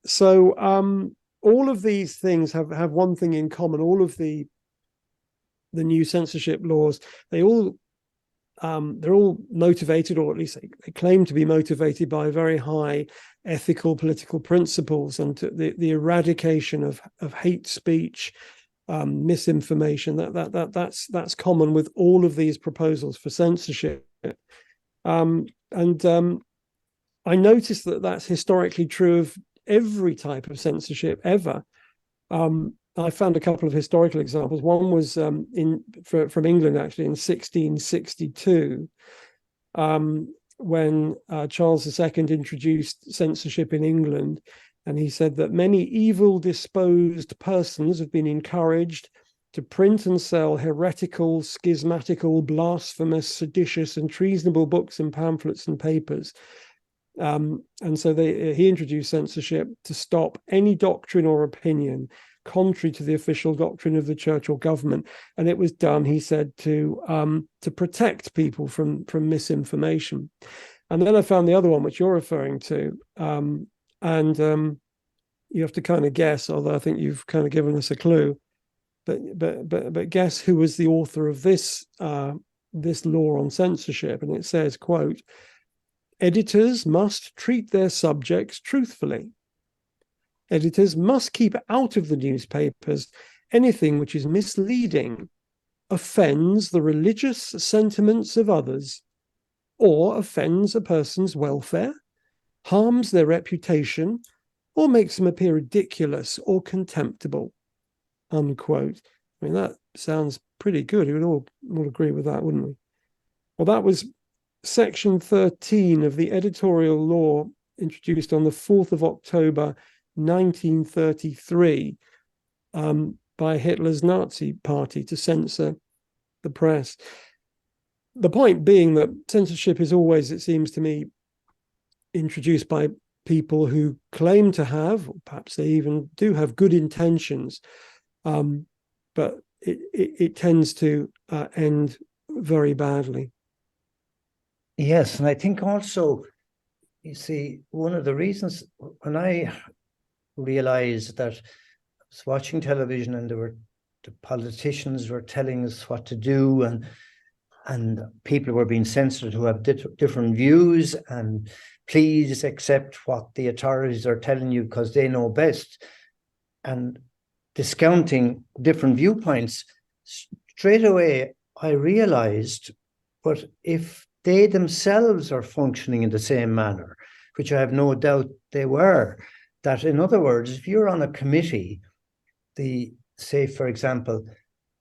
So all of these things have one thing in common. All of the new censorship laws, they all they're all motivated, or at least they claim to be motivated by very high ethical political principles and the eradication of hate speech, misinformation. That's common with all of these proposals for censorship. And I noticed that that's historically true of every type of censorship ever. I found a couple of historical examples. One was from England, actually, in 1662, when Charles II introduced censorship in England. And he said that many evil disposed persons have been encouraged to print and sell heretical, schismatical, blasphemous, seditious, and treasonable books and pamphlets and papers. And so he introduced censorship to stop any doctrine or opinion contrary to the official doctrine of the church or government. And it was done, he said, to protect people from misinformation. And then I found the other one, which you're referring to. And you have to kind of guess, although I think you've kind of given us a clue. But guess who was the author of this law on censorship? And it says, quote, "Editors must treat their subjects truthfully. Editors must keep out of the newspapers anything which is misleading, offends the religious sentiments of others, or offends a person's welfare, harms their reputation, or makes them appear ridiculous or contemptible." Unquote. I mean, that sounds pretty good. We would all agree with that, wouldn't we? Well, that was Section 13 of the editorial law introduced on the 4th of October, 1933, by Hitler's Nazi party to censor the press. The point being that censorship is always, it seems to me, introduced by people who claim to have, or perhaps they even do have, good intentions, but it tends to end very badly. Yes, and I think also, you see, one of the reasons when I realized that I was watching television and the politicians were telling us what to do, and people were being censored who have different views, and please accept what the authorities are telling you because they know best, and discounting different viewpoints. Straight away, I realized, but if they themselves are functioning in the same manner, which I have no doubt they were, that in other words, if you're on a committee, say, for example,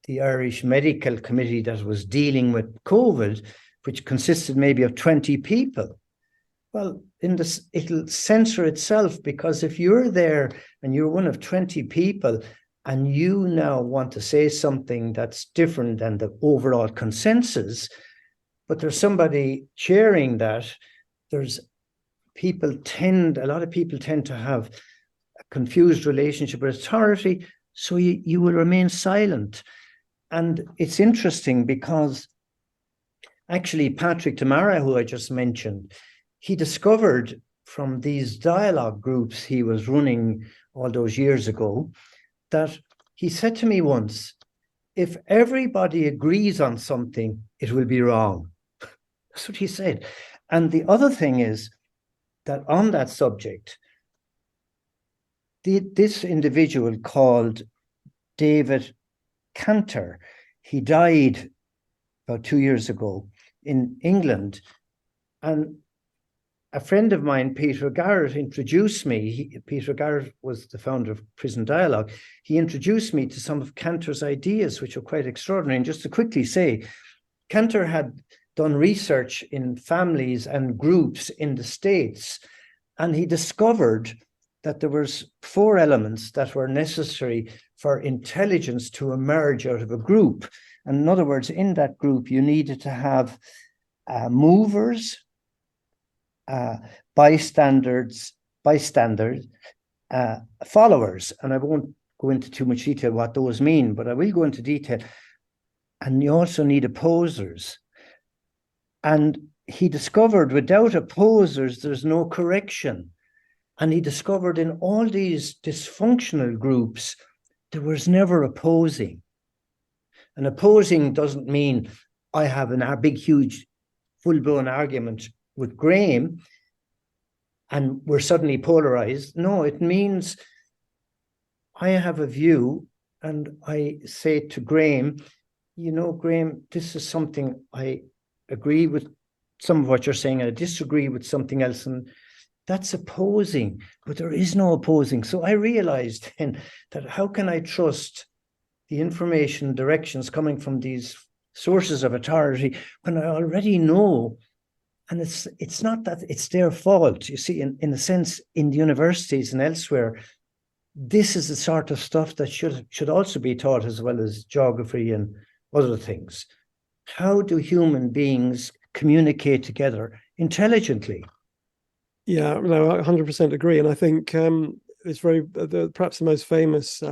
the Irish Medical Committee that was dealing with COVID, which consisted maybe of 20 people, well, it'll censor itself, because if you're there and you're one of 20 people and you now want to say something that's different than the overall consensus, but there's somebody chairing that, a lot of people tend to have a confused relationship with authority, so you will remain silent. And it's interesting because actually Patrick Tamara, who I just mentioned, he discovered from these dialogue groups he was running all those years ago, that he said to me once, if everybody agrees on something, it will be wrong. That's what he said. And the other thing is that on that subject, this individual called David Cantor, he died about 2 years ago in England. And a friend of mine, Peter Garrett, introduced me. Peter Garrett was the founder of Prison Dialogue. He introduced me to some of Cantor's ideas, which are quite extraordinary. And just to quickly say, Cantor had done research in families and groups in the States, and he discovered that there was 4 elements that were necessary for intelligence to emerge out of a group. And in other words, in that group, you needed to have movers, bystanders, followers. And I won't go into too much detail what those mean, but I will go into detail. And you also need opposers. And he discovered without opposers, there's no correction. And he discovered in all these dysfunctional groups, there was never opposing. And opposing doesn't mean I have a big, huge, full-blown argument with Graham and we're suddenly polarized. No, it means I have a view and I say to Graham, you know, Graham, this is something I agree with some of what you're saying, and I disagree with something else. And that's opposing, but there is no opposing. So I realized then that how can I trust the information directions coming from these sources of authority when I already know? And it's not that it's their fault. You see, in a sense, in the universities and elsewhere, this is the sort of stuff that should also be taught, as well as geography and other things. How do human beings communicate together intelligently? Yeah, no, I 100% agree. And I think it's perhaps the most famous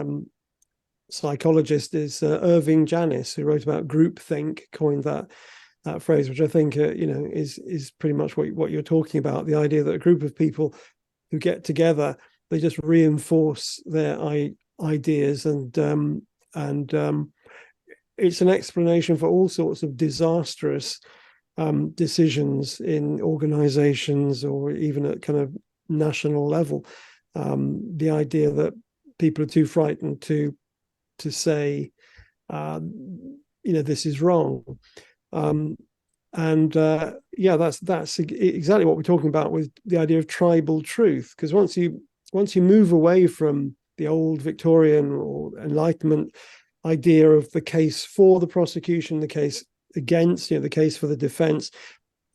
psychologist is Irving Janis, who wrote about groupthink, coined that phrase, which I think is pretty much what you're talking about. The idea that a group of people who get together, they just reinforce their ideas, and it's an explanation for all sorts of disastrous decisions in organizations or even at kind of national level. The idea that people are too frightened to say, this is wrong. That's exactly what we're talking about with the idea of tribal truth. Because once you move away from the old Victorian or Enlightenment idea of the case for the prosecution, the case against, the case for the defense.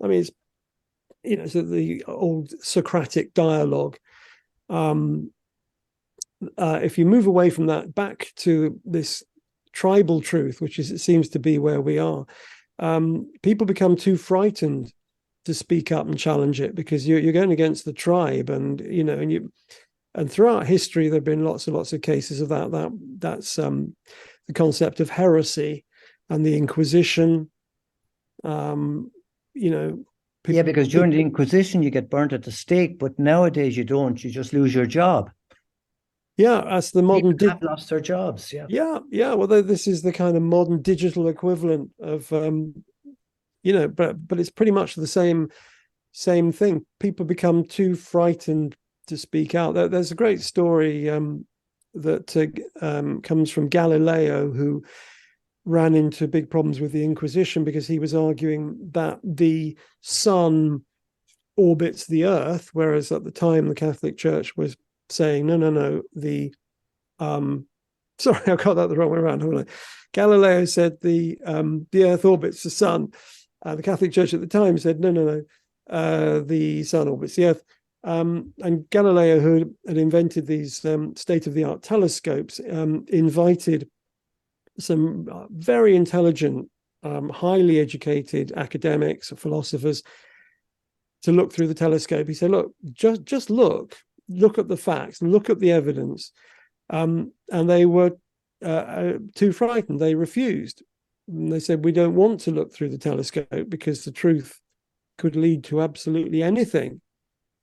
I mean, it's the old Socratic dialogue. If you move away from that back to this tribal truth, which it seems to be where we are, people become too frightened to speak up and challenge it, because you're going against the tribe, and throughout history there have been lots and lots of cases of that. That's the concept of heresy and the Inquisition. Because during the Inquisition you get burnt at the stake, but nowadays you don't. You just lose your job. Yeah, that's the modern. People have lost their jobs. Yeah. Well, this is the kind of modern digital equivalent of, but it's pretty much the same thing. People become too frightened to speak out. There's a great story that comes from Galileo, who ran into big problems with the Inquisition because he was arguing that the sun orbits the earth, whereas at the time the Catholic Church was saying, no, the sorry, I got that the wrong way around, haven't I? Galileo said the earth orbits the sun. The Catholic Church at the time said, no, the sun orbits the earth. And Galileo, who had invented these state-of-the-art telescopes, invited some very intelligent, highly educated academics or philosophers to look through the telescope. He said, look, just look at the facts, look at the evidence. And they were too frightened. They refused. And they said, we don't want to look through the telescope because the truth could lead to absolutely anything.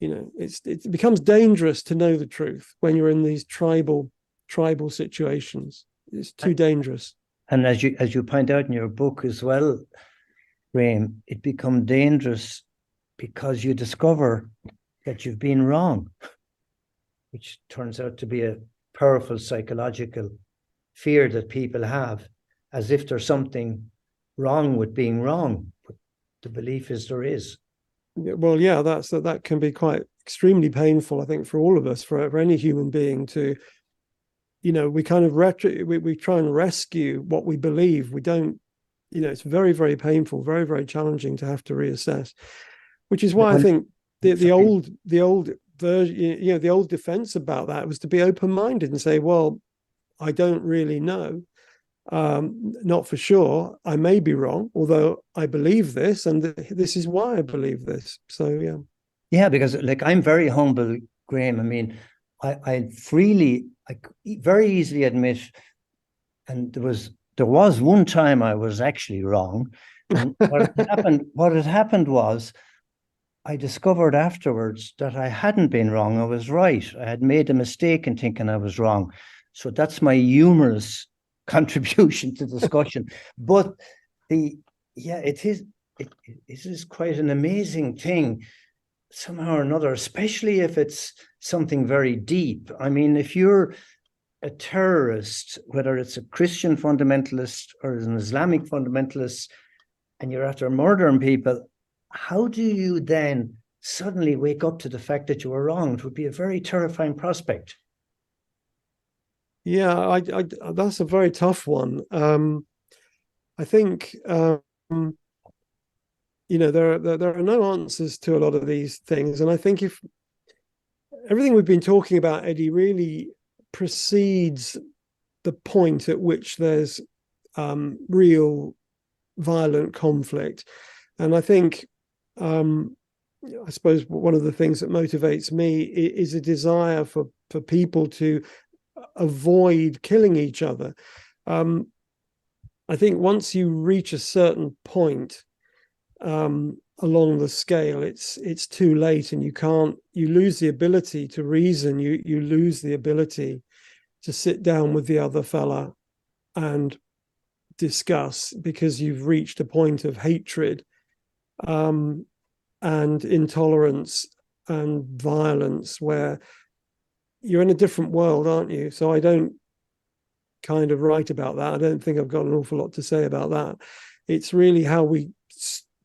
It becomes dangerous to know the truth when you're in these tribal situations. It's too dangerous. And as you point out in your book as well, Graham, it becomes dangerous because you discover that you've been wrong, which turns out to be a powerful psychological fear that people have, as if there's something wrong with being wrong. But the belief is there is. Well, yeah, that can be quite extremely painful, I think, for all of us, for any human being to, we kind of we try and rescue what we believe. We don't, it's very, very painful, very, very challenging to have to reassess, which is why I think the old version, the old defense about that was to be open-minded and say, well, I don't really know. Not for sure. I may be wrong, although I believe this, and this is why I believe this. So, yeah. Yeah, because I'm very humble, Graham. I mean, I very easily admit, and there was one time I was actually wrong. And what had happened was I discovered afterwards that I hadn't been wrong. I was right. I had made a mistake in thinking I was wrong. So that's my humorous contribution to discussion. But it is quite an amazing thing somehow or another, especially if it's something very deep. I mean, if you're a terrorist, whether it's a Christian fundamentalist or an Islamic fundamentalist, and you're after murdering people, how do you then suddenly wake up to the fact that you were wrong? It would be a very terrifying prospect. Yeah, that's a very tough one. I think there are no answers to a lot of these things, and I think if everything we've been talking about, Eddie, really precedes the point at which there's real violent conflict, and I think I suppose one of the things that motivates me is a desire for people to avoid killing each other. I think once you reach a certain point along the scale, it's too late, and you lose the ability to reason. You lose the ability to sit down with the other fella and discuss, because you've reached a point of hatred and intolerance and violence where you're in a different world, aren't you? So I don't kind of write about that. I don't think I've got an awful lot to say about that. It's really how we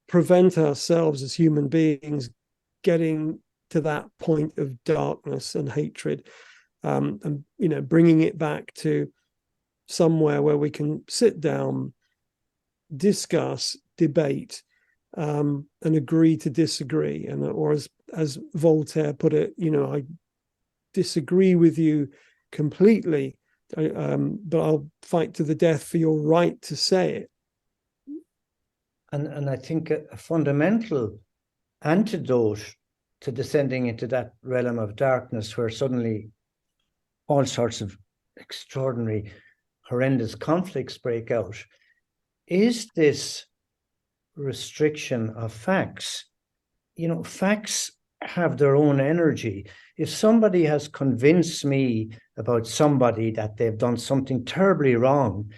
prevent ourselves as human beings getting to that point of darkness and hatred, and bringing it back to somewhere where we can sit down, discuss, debate, and agree to disagree. And or as Voltaire put it, I disagree with you completely, but I'll fight to the death for your right to say it. And I think a fundamental antidote to descending into that realm of darkness where suddenly all sorts of extraordinary, horrendous conflicts break out is this restriction of facts. Facts have their own energy. If somebody has convinced me about somebody that they've done something terribly wrong,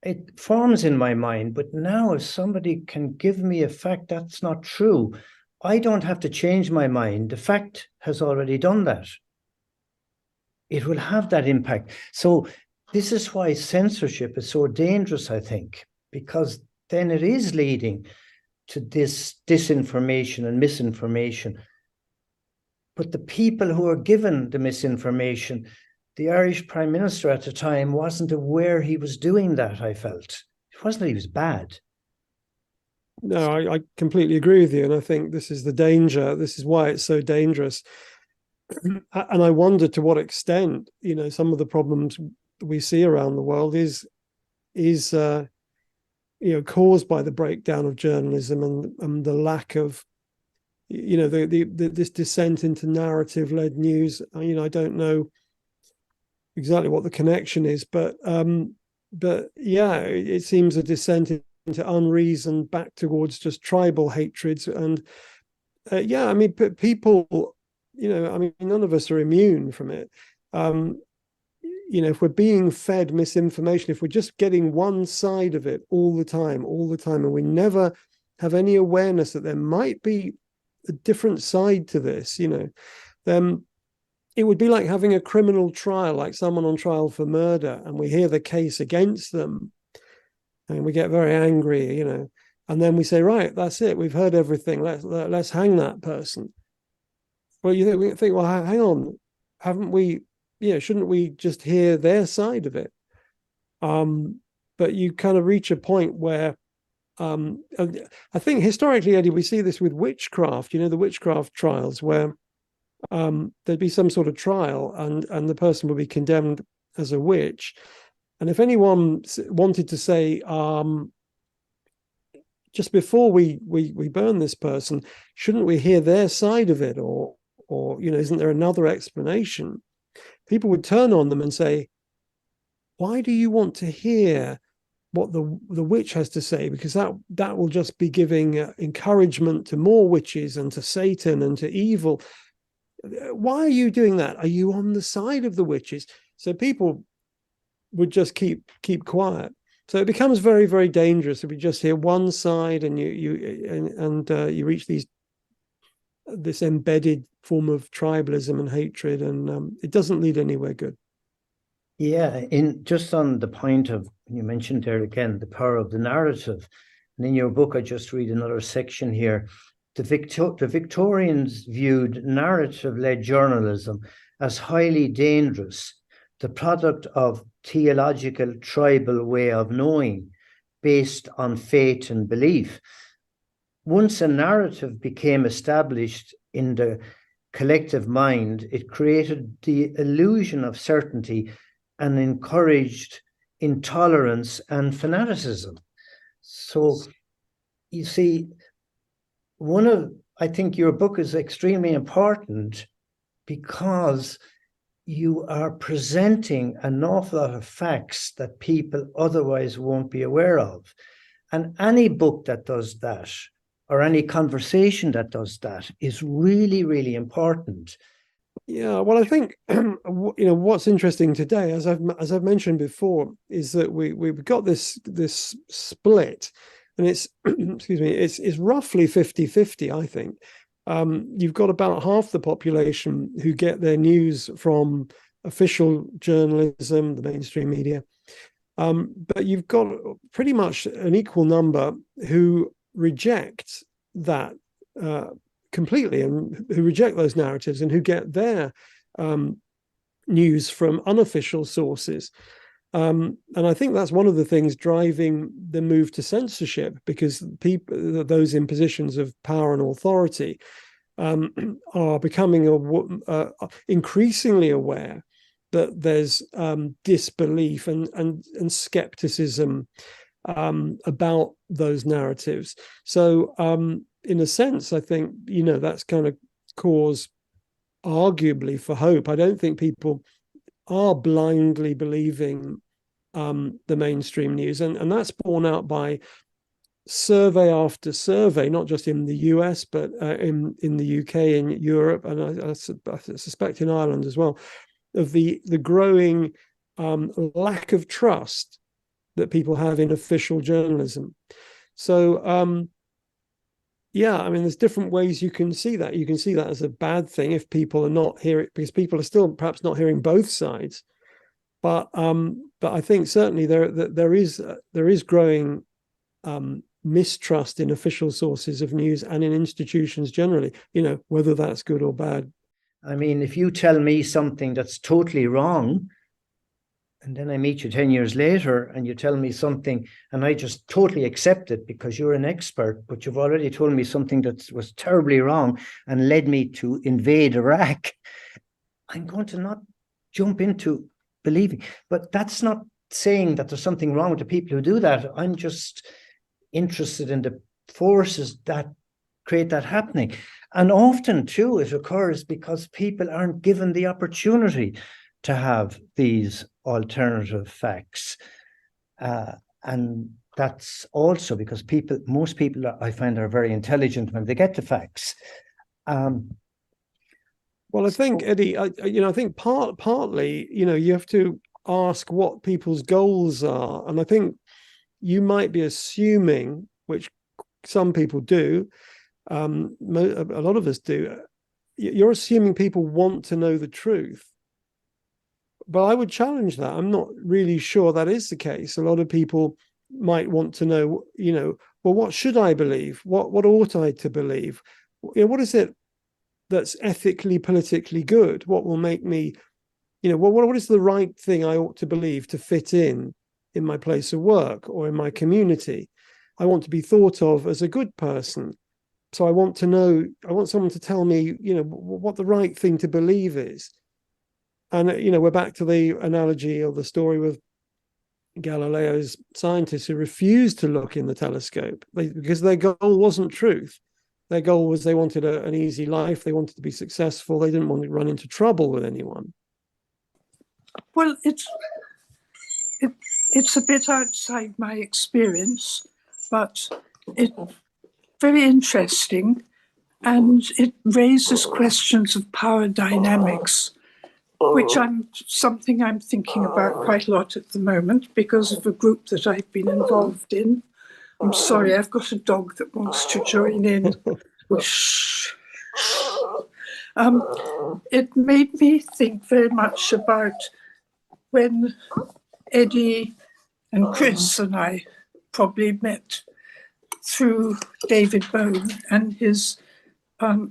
it forms in my mind. But now if somebody can give me a fact that's not true, I don't have to change my mind. The fact has already done that. It will have that impact. So this is why censorship is so dangerous, I think, because then it is leading to this disinformation and misinformation. But the people who are given the misinformation, the Irish Prime Minister at the time wasn't aware he was doing that, I felt. It wasn't that he was bad. No, I completely agree with you. And I think this is the danger. This is why it's so dangerous. And I wonder to what extent, some of the problems we see around the world is caused by the breakdown of journalism and the lack of, this descent into narrative-led news. I don't know exactly what the connection is, but yeah, it seems a descent into unreason back towards just tribal hatreds. And yeah, I mean, people, none of us are immune from it. If we're being fed misinformation, if we're just getting one side of it all the time, and we never have any awareness that there might be a different side to this, then it would be like having a criminal trial, like someone on trial for murder, and we hear the case against them and we get very angry, and then we say, right, that's it, we've heard everything, let's hang that person. Well, we think, well, hang on, haven't we, shouldn't we just hear their side of it? But you kind of reach a point where I think historically, Eddie, we see this with witchcraft, the witchcraft trials where there'd be some sort of trial and the person would be condemned as a witch. And if anyone wanted to say, just before we burn this person, shouldn't we hear their side of it? Or isn't there another explanation? People would turn on them and say, why do you want to hear what the witch has to say, because that will just be giving encouragement to more witches and to Satan and to evil. Why are you doing that? Are you on the side of the witches? So people would just keep quiet. So it becomes very, very dangerous if we just hear one side and you reach this embedded form of tribalism and hatred, and it doesn't lead anywhere good. Yeah, in just on the point of, you mentioned there again, the power of the narrative. And in your book, I just read another section here. The Victorians viewed narrative-led journalism as highly dangerous, the product of theological tribal way of knowing based on faith and belief. Once a narrative became established in the collective mind, it created the illusion of certainty and encouraged intolerance and fanaticism. So you see, I think your book is extremely important because you are presenting an awful lot of facts that people otherwise won't be aware of. And any book that does that, or any conversation that does that, is really, really important. Yeah, well, I think what's interesting today, as I've mentioned before, is that we've got this split, and it's excuse me, it's roughly 50-50, I think. You've got about half the population who get their news from official journalism, the mainstream media, but you've got pretty much an equal number who reject that completely, and who reject those narratives and who get their news from unofficial sources. And I think that's one of the things driving the move to censorship, because those in positions of power and authority are becoming increasingly aware that there's disbelief and skepticism about those narratives. So in a sense, I think, that's kind of cause, arguably, for hope. I don't think people are blindly believing the mainstream news. And that's borne out by survey after survey, not just in the US, but in the UK, in Europe, and I suspect in Ireland as well, of the growing lack of trust that people have in official journalism. So, yeah, I mean, there's different ways you can see that. You can see that as a bad thing if people are not hearing, because people are still perhaps not hearing both sides. But I think certainly there is growing mistrust in official sources of news and in institutions generally, whether that's good or bad. I mean, if you tell me something that's totally wrong, and then I meet you 10 years later and you tell me something and I just totally accept it because you're an expert, but you've already told me something that was terribly wrong and led me to invade Iraq, I'm going to not jump into believing. But that's not saying that there's something wrong with the people who do that. I'm just interested in the forces that create that happening. And often, too, it occurs because people aren't given the opportunity to have these alternative facts. And that's also because most people I find are very intelligent when they get the facts. Well, I think, Eddie, I think partly, you have to ask what people's goals are. And I think you might be assuming, which some people do, a lot of us do, you're assuming people want to know the truth. But I would challenge that. I'm not really sure that is the case. A lot of people might want to know, well, what should I believe? What ought I to believe? What is it that's ethically, politically good? What will make me, what is the right thing I ought to believe to fit in my place of work or in my community? I want to be thought of as a good person. So I want someone to tell me, what the right thing to believe is. And, we're back to the analogy or the story with Galileo's scientists who refused to look in the telescope because their goal wasn't truth. Their goal was they wanted an easy life. They wanted to be successful. They didn't want to run into trouble with anyone. Well, it's a bit outside my experience, but it's very interesting, and it raises questions of power dynamics, which something I'm thinking about quite a lot at the moment because of a group that I've been involved in. I'm sorry, I've got a dog that wants to join in. Shh. It made me think very much about when Eddie and Chris and I probably met through David Bone and his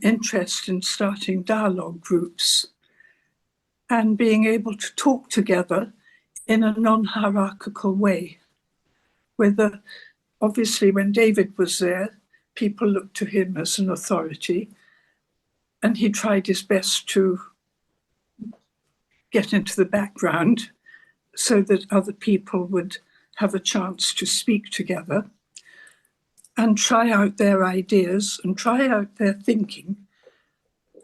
interest in starting dialogue groups and being able to talk together in a non-hierarchical way. Whether, obviously, when David was there, people looked to him as an authority, and he tried his best to get into the background so that other people would have a chance to speak together and try out their ideas and try out their thinking.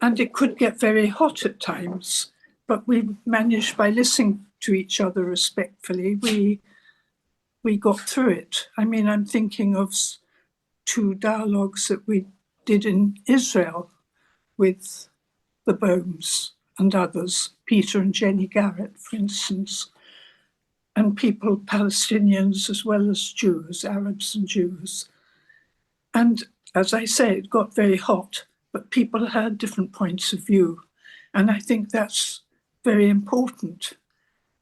And it could get very hot at times, but we managed, by listening to each other respectfully, we got through it. I mean, I'm thinking of 2 dialogues that we did in Israel with the Bohms and others, Peter and Jenny Garrett, for instance, and people, Palestinians as well as Jews, Arabs and Jews. And as I say, it got very hot, but people had different points of view. And I think that's very important.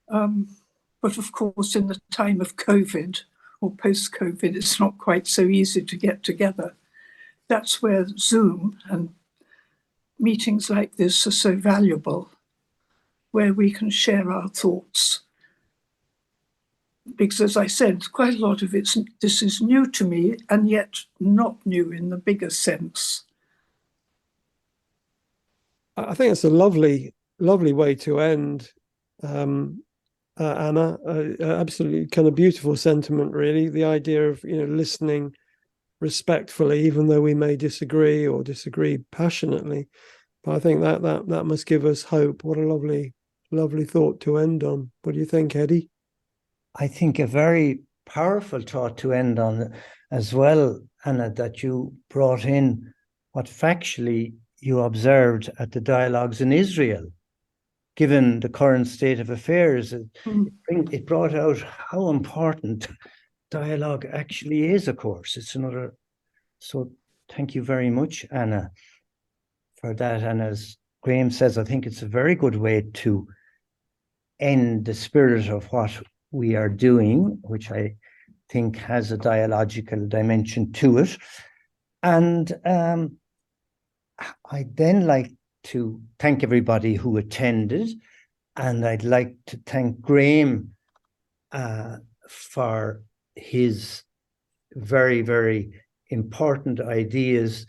But of course, in the time of COVID or post-COVID, it's not quite so easy to get together. That's where Zoom and meetings like this are so valuable, where we can share our thoughts. Because as I said, quite a lot of this is new to me, and yet not new in the bigger sense. I think it's a lovely way to end, Anna. Absolutely kind of beautiful sentiment, really. The idea of, listening respectfully, even though we may disagree or disagree passionately. But I think that must give us hope. What a lovely thought to end on. What do you think, Eddie? I think a very powerful thought to end on as well, Anna, that you brought in what factually you observed at the dialogues in Israel, given the current state of affairs. It brought out how important dialogue actually is, of course. It's another. So thank you very much, Anna, for that. And as Graham says, I think it's a very good way to end the spirit of what we are doing, which I think has a dialogical dimension to it. And I'd then like to thank everybody who attended, and I'd like to thank Graham for his very, very important ideas